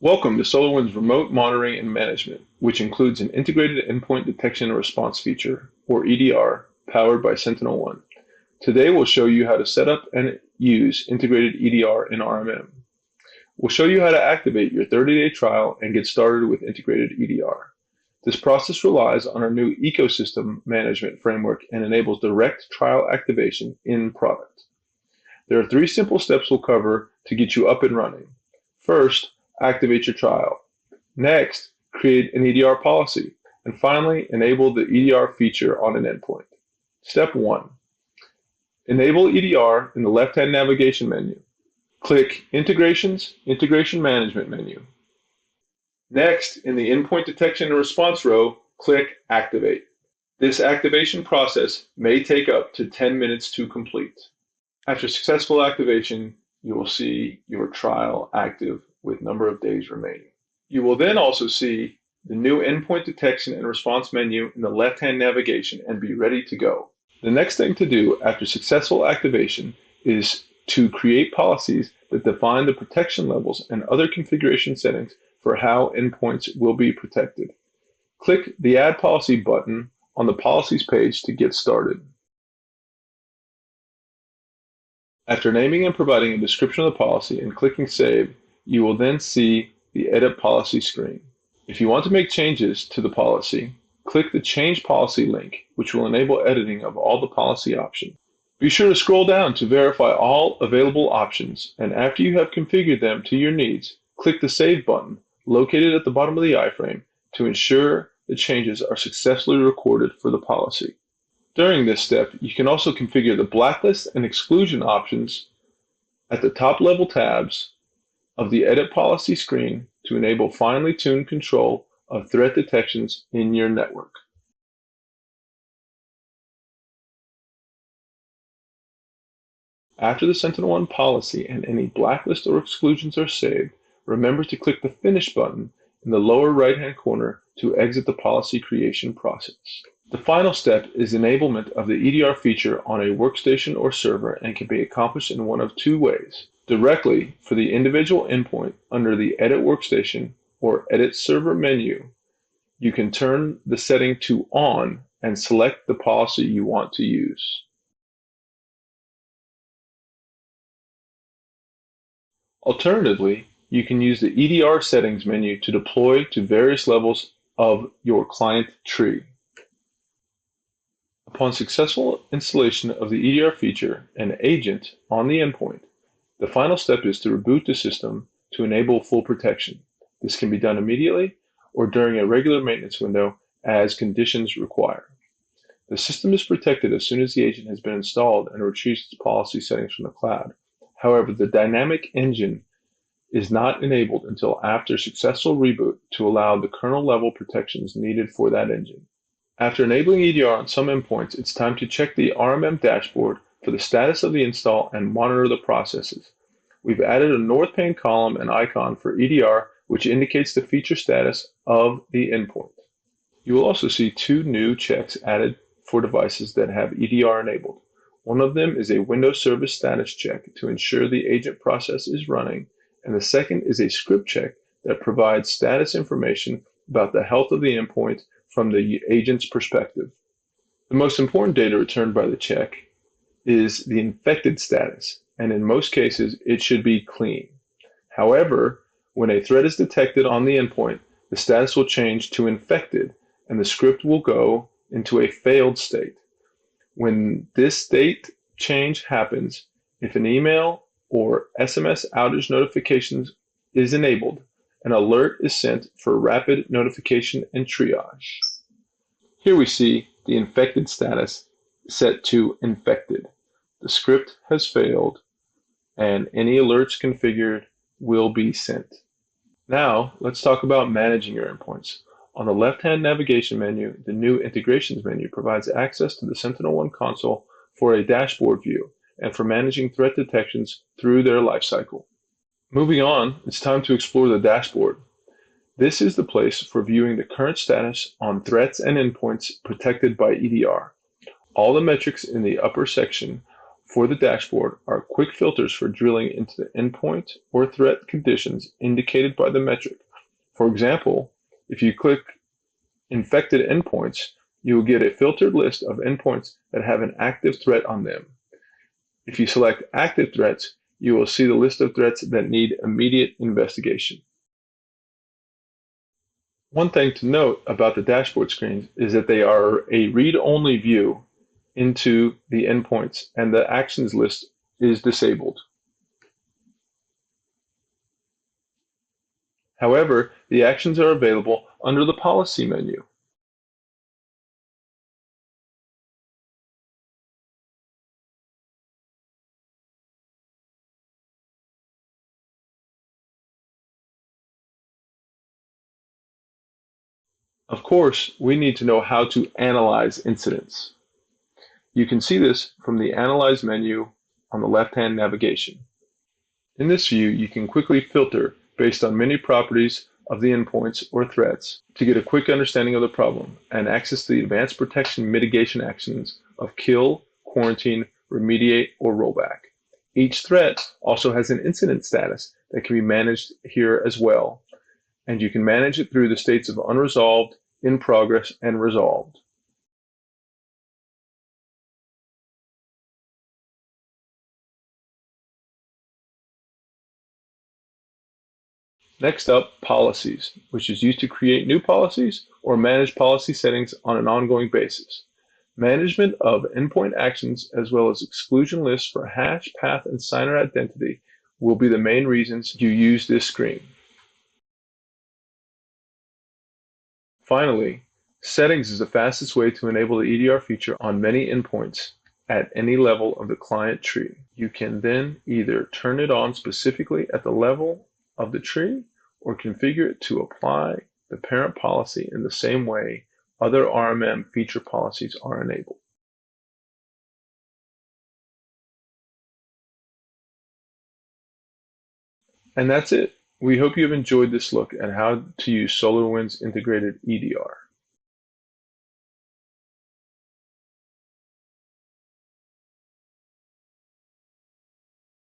Welcome to SolarWinds Remote Monitoring and Management, which includes an integrated Endpoint Detection and Response feature, or EDR, powered by Sentinel One. Today we'll show you how to set up and use integrated EDR in RMM. We'll show you how to activate your 30-day trial and get started with integrated EDR. This process relies on our new ecosystem management framework and enables direct trial activation in product. There are 3 simple steps we'll cover to get you up and running. First, activate your trial. Next, create an EDR policy. And finally, enable the EDR feature on an endpoint. Step 1. Enable EDR in the left-hand navigation menu. Click Integrations, Integration Management menu. Next, in the Endpoint Detection and Response row, click Activate. This activation process may take up to 10 minutes to complete. After successful activation, you will see your trial active with number of days remaining. You will then also see the new Endpoint Detection and Response menu in the left-hand navigation and be ready to go. The next thing to do after successful activation is to create policies that define the protection levels and other configuration settings for how endpoints will be protected. Click the Add Policy button on the Policies page to get started. After naming and providing a description of the policy and clicking Save, you will then see the Edit Policy screen. If you want to make changes to the policy, click the Change Policy link, which will enable editing of all the policy options. Be sure to scroll down to verify all available options, and after you have configured them to your needs, click the Save button located at the bottom of the iframe to ensure the changes are successfully recorded for the policy. During this step, you can also configure the blacklist and exclusion options at the top level tabs of the Edit Policy screen to enable finely tuned control of threat detections in your network. After the Sentinel One policy and any blacklist or exclusions are saved, remember to click the Finish button in the lower right-hand corner to exit the policy creation process. The final step is enablement of the EDR feature on a workstation or server and can be accomplished in one of 2 ways. Directly for the individual endpoint under the Edit Workstation or Edit Server menu, you can turn the setting to On and select the policy you want to use. Alternatively, you can use the EDR settings menu to deploy to various levels of your client tree. Upon successful installation of the EDR feature and agent on the endpoint, the final step is to reboot the system to enable full protection. This can be done immediately or during a regular maintenance window as conditions require. The system is protected as soon as the agent has been installed and retrieves its policy settings from the cloud. However, the dynamic engine is not enabled until after successful reboot to allow the kernel level protections needed for that engine. After enabling EDR on some endpoints, it's time to check the RMM Dashboard for the status of the install and monitor the processes. We've added a north pane column and icon for EDR, which indicates the feature status of the endpoint. You will also see 2 new checks added for devices that have EDR enabled. One of them is a Windows Service Status check to ensure the agent process is running, and the second is a script check that provides status information about the health of the endpoint from the agent's perspective. The most important data returned by the check is the infected status, and in most cases, it should be clean. However, when a threat is detected on the endpoint, the status will change to infected, and the script will go into a failed state. When this state change happens, if an email or SMS outage notifications is enabled, an alert is sent for rapid notification and triage. Here we see the infected status set to infected. The script has failed, and any alerts configured will be sent. Now, let's talk about managing your endpoints. On the left-hand navigation menu, the new Integrations menu provides access to the Sentinel One console for a dashboard view and for managing threat detections through their lifecycle. Moving on, it's time to explore the dashboard. This is the place for viewing the current status on threats and endpoints protected by EDR. All the metrics in the upper section for the dashboard are quick filters for drilling into the endpoint or threat conditions indicated by the metric. For example, if you click infected endpoints, you will get a filtered list of endpoints that have an active threat on them. If you select active threats, you will see the list of threats that need immediate investigation. One thing to note about the dashboard screens is that they are a read-only view into the endpoints, and the actions list is disabled. However, the actions are available under the policy menu. Of course, we need to know how to analyze incidents. You can see this from the Analyze menu on the left-hand navigation. In this view, you can quickly filter based on many properties of the endpoints or threats to get a quick understanding of the problem and access the advanced protection mitigation actions of kill, quarantine, remediate, or rollback. Each threat also has an incident status that can be managed here as well, and you can manage it through the states of unresolved, in progress, and resolved. Next up, policies, which is used to create new policies or manage policy settings on an ongoing basis. Management of endpoint actions as well as exclusion lists for hash, path, and signer identity will be the main reasons you use this screen. Finally, settings is the fastest way to enable the EDR feature on many endpoints at any level of the client tree. You can then either turn it on specifically at the level of the tree or configure it to apply the parent policy in the same way other RMM feature policies are enabled. And that's it. We hope you have enjoyed this look at how to use SolarWinds integrated EDR.